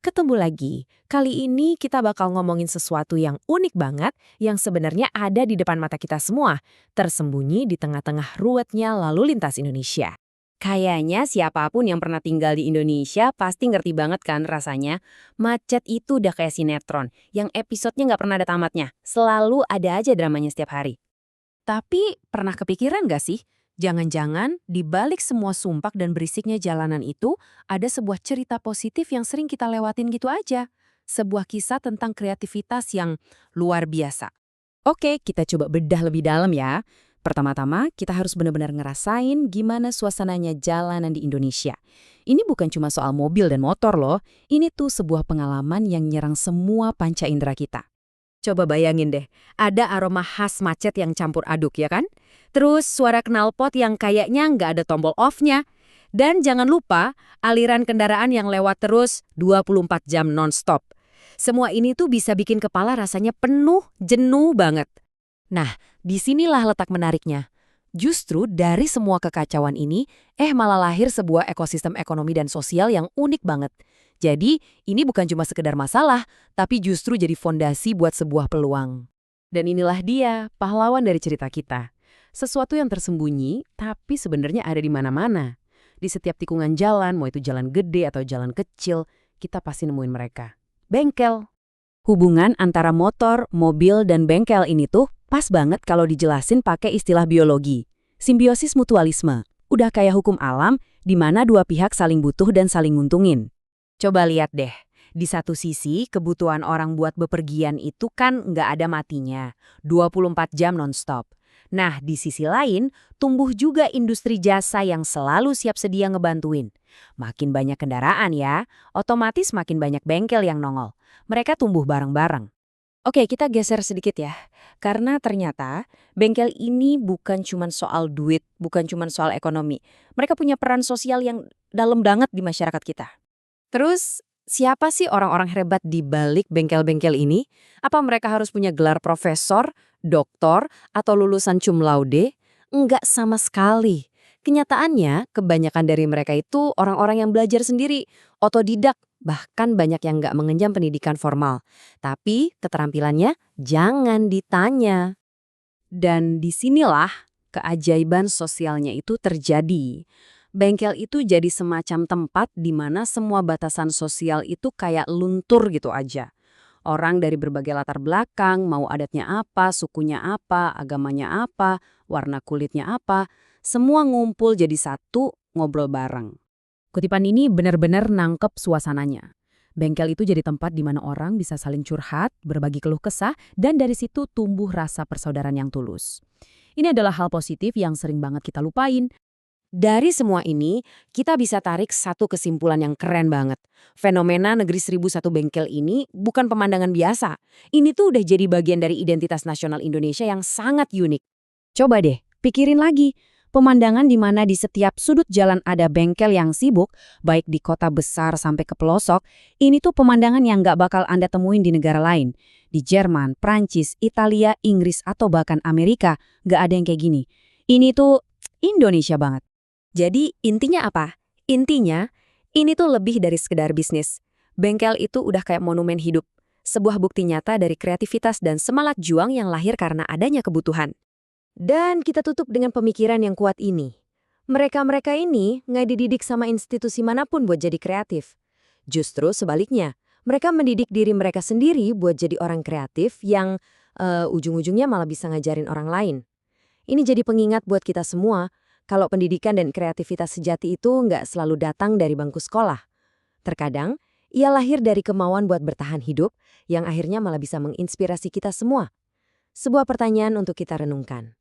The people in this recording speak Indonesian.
Ketemu lagi. Kali ini kita bakal ngomongin sesuatu yang unik banget yang sebenarnya ada di depan mata kita semua, tersembunyi di tengah-tengah ruwetnya lalu lintas Indonesia. Kayaknya siapapun yang pernah tinggal di Indonesia pasti ngerti banget kan rasanya. Macet itu udah kayak sinetron, yang episodenya nggak pernah ada tamatnya. Selalu ada aja dramanya setiap hari. Tapi pernah kepikiran gak sih? Jangan-jangan di balik semua sumpak dan berisiknya jalanan itu ada sebuah cerita positif yang sering kita lewatin gitu aja. Sebuah kisah tentang kreativitas yang luar biasa. Oke, kita coba bedah lebih dalam ya. Pertama-tama, kita harus benar-benar ngerasain gimana suasananya jalanan di Indonesia. Ini bukan cuma soal mobil dan motor loh, ini tuh sebuah pengalaman yang nyerang semua panca indera kita. Coba bayangin deh, ada aroma khas macet yang campur aduk ya kan? Terus suara knalpot yang kayaknya nggak ada tombol off-nya. Dan jangan lupa aliran kendaraan yang lewat terus 24 jam non-stop. Semua ini tuh bisa bikin kepala rasanya penuh, jenuh banget. Nah, disinilah letak menariknya. Justru dari semua kekacauan ini, malah lahir sebuah ekosistem ekonomi dan sosial yang unik banget. Jadi, ini bukan cuma sekedar masalah, tapi justru jadi fondasi buat sebuah peluang. Dan inilah dia, pahlawan dari cerita kita. Sesuatu yang tersembunyi, tapi sebenarnya ada di mana-mana. Di setiap tikungan jalan, mau itu jalan gede atau jalan kecil, kita pasti nemuin mereka. Bengkel. Hubungan antara motor, mobil, dan bengkel ini tuh pas banget kalau dijelasin pakai istilah biologi. Simbiosis mutualisme. Udah kayak hukum alam, di mana dua pihak saling butuh dan saling nguntungin. Coba lihat deh, di satu sisi kebutuhan orang buat bepergian itu kan nggak ada matinya, 24 jam nonstop. Nah, di sisi lain, tumbuh juga industri jasa yang selalu siap sedia ngebantuin. Makin banyak kendaraan ya, otomatis makin banyak bengkel yang nongol. Mereka tumbuh bareng-bareng. Oke, kita geser sedikit ya. Karena ternyata bengkel ini bukan cuma soal duit, bukan cuma soal ekonomi. Mereka punya peran sosial yang dalam banget di masyarakat kita. Terus, siapa sih orang-orang hebat di balik bengkel-bengkel ini? Apa mereka harus punya gelar profesor, doktor, atau lulusan cum laude? Enggak sama sekali. Kenyataannya, kebanyakan dari mereka itu orang-orang yang belajar sendiri, otodidak, bahkan banyak yang nggak mengenyam pendidikan formal. Tapi keterampilannya jangan ditanya. Dan disinilah keajaiban sosialnya itu terjadi. Bengkel itu jadi semacam tempat di mana semua batasan sosial itu kayak luntur gitu aja. Orang dari berbagai latar belakang, mau adatnya apa, sukunya apa, agamanya apa, warna kulitnya apa, semua ngumpul jadi satu, ngobrol bareng. Kutipan ini benar-benar nangkep suasananya. Bengkel itu jadi tempat di mana orang bisa saling curhat, berbagi keluh kesah, dan dari situ tumbuh rasa persaudaraan yang tulus. Ini adalah hal positif yang sering banget kita lupain. Dari semua ini, kita bisa tarik satu kesimpulan yang keren banget. Fenomena Negeri 1001 Bengkel ini bukan pemandangan biasa. Ini tuh udah jadi bagian dari identitas nasional Indonesia yang sangat unik. Coba deh, pikirin lagi. Pemandangan di mana di setiap sudut jalan ada bengkel yang sibuk, baik di kota besar sampai ke pelosok, ini tuh pemandangan yang nggak bakal Anda temuin di negara lain. Di Jerman, Prancis, Italia, Inggris, atau bahkan Amerika, nggak ada yang kayak gini. Ini tuh Indonesia banget. Jadi intinya apa? Intinya, ini tuh lebih dari sekedar bisnis. Bengkel itu udah kayak monumen hidup. Sebuah bukti nyata dari kreativitas dan semangat juang yang lahir karena adanya kebutuhan. Dan kita tutup dengan pemikiran yang kuat ini. Mereka-mereka ini nggak dididik sama institusi manapun buat jadi kreatif. Justru sebaliknya, mereka mendidik diri mereka sendiri buat jadi orang kreatif yang ujung-ujungnya malah bisa ngajarin orang lain. Ini jadi pengingat buat kita semua, kalau pendidikan dan kreativitas sejati itu nggak selalu datang dari bangku sekolah. Terkadang, ia lahir dari kemauan buat bertahan hidup yang akhirnya malah bisa menginspirasi kita semua. Sebuah pertanyaan untuk kita renungkan.